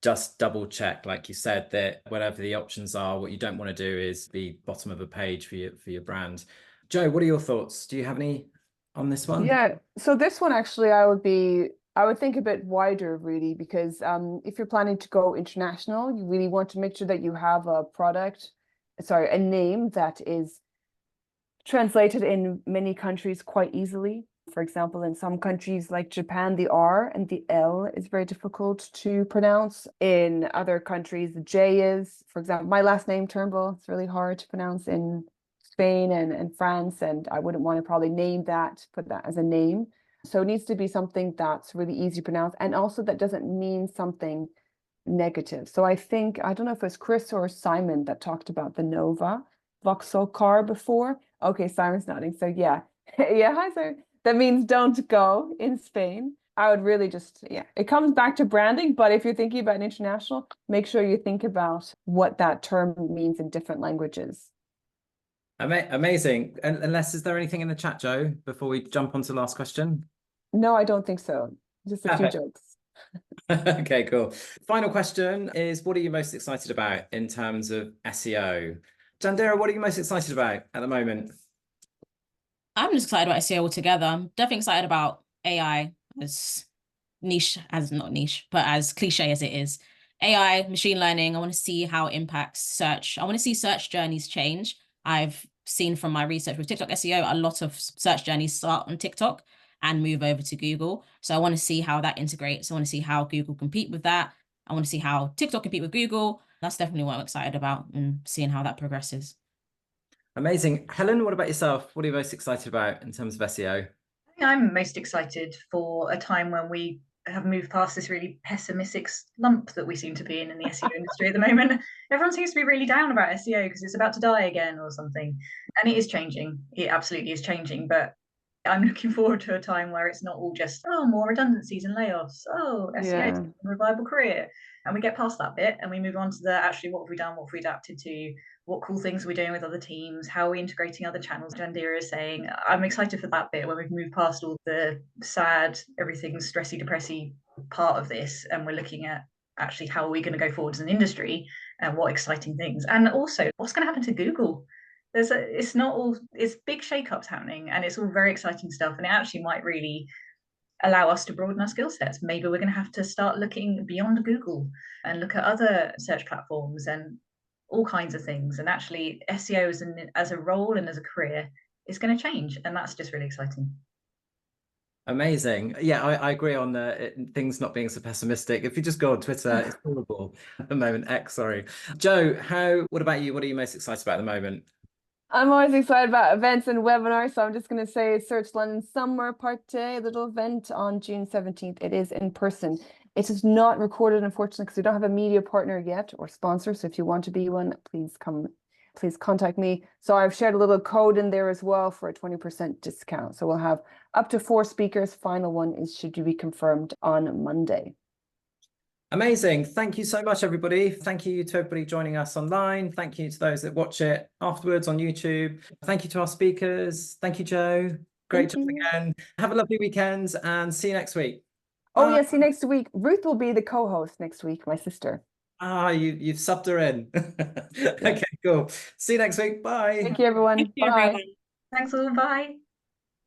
just double check, like you said, that whatever the options are, what you don't want to do is be bottom of a page for your brand. Joe, what are your thoughts? Do you have any on this one? Yeah, so this one actually I would think a bit wider really, because if you're planning to go international, you really want to make sure that you have a name that is translated in many countries quite easily. For example, in some countries like Japan, the R and the L is very difficult to pronounce. In other countries, the J is, for example, my last name, Turnbull, it's really hard to pronounce in Spain and France, and I wouldn't want to probably put that as a name. So it needs to be something that's really easy to pronounce, and also that doesn't mean something negative. So I don't know if it was Chris or Simon that talked about the Nova Vauxhall car before. Okay, Simon's nodding. So yeah, yeah, hi, sir. That means don't go in Spain. I would really it comes back to branding, but if you're thinking about international, make sure you think about what that term means in different languages. Amazing. Unless, is there anything in the chat, Joe, before we jump on to the last question? No, I don't think so. Just a few jokes. Okay, cool. Final question is, what are you most excited about in terms of SEO? Jandira, what are you most excited about at the moment? I'm just excited about SEO altogether. I'm definitely excited about AI, as not niche, but as cliche as it is. AI, machine learning, I want to see how it impacts search. I want to see search journeys change. I've seen from my research with TikTok SEO, a lot of search journeys start on TikTok and move over to Google. So I want to see how that integrates. I want to see how Google compete with that. I want to see how TikTok compete with Google. That's definitely what I'm excited about, and seeing how that progresses. Amazing. Helen, what about yourself? What are you most excited about in terms of SEO? I'm most excited for a time when we have moved past this really pessimistic slump that we seem to be in the SEO industry at the moment. Everyone seems to be really down about SEO because it's about to die again or something. And it is changing. It absolutely is changing. But I'm looking forward to a time where it's not all just, oh, more redundancies and layoffs. Oh, SEO is a revival career. And we get past that bit and we move on to the actually, what have we done? What have we adapted to? What cool things are we doing with other teams? How are we integrating other channels? Jandira is saying, I'm excited for that bit when we've moved past all the sad, everything's stressy, depressy part of this. And we're looking at actually how are we going to go forward as an industry and what exciting things. And also, what's going to happen to Google? It's big shakeups happening and it's all very exciting stuff. And it actually might really allow us to broaden our skill sets. Maybe we're going to have to start looking beyond Google and look at other search platforms and all kinds of things. And actually SEO as a role and as a career is going to change. And that's just really exciting. Amazing. Yeah, I agree on things not being so pessimistic. If you just go on Twitter, it's horrible at the moment. Sorry. Joe, what about you? What are you most excited about at the moment? I'm always excited about events and webinars, so I'm just going to say Search London Summer Part Day, little event on June 17th. It is in person. It is not recorded, unfortunately, because we don't have a media partner yet or sponsor. So if you want to be one, please contact me. So I've shared a little code in there as well for a 20% discount. So we'll have up to 4 speakers. Final one is should be confirmed on Monday. Amazing. Thank you so much, everybody. Thank you to everybody joining us online. Thank you to those that watch it afterwards on YouTube. Thank you to our speakers. Thank you, Joe. Great job again. Have a lovely weekend and see you next week. Oh, yeah, see you next week. Ruth will be the co-host next week, my sister. You've subbed her in. Okay, cool. See you next week. Bye. Thank you, everyone. Thank you, Bye. everyone. Thanks all. Bye.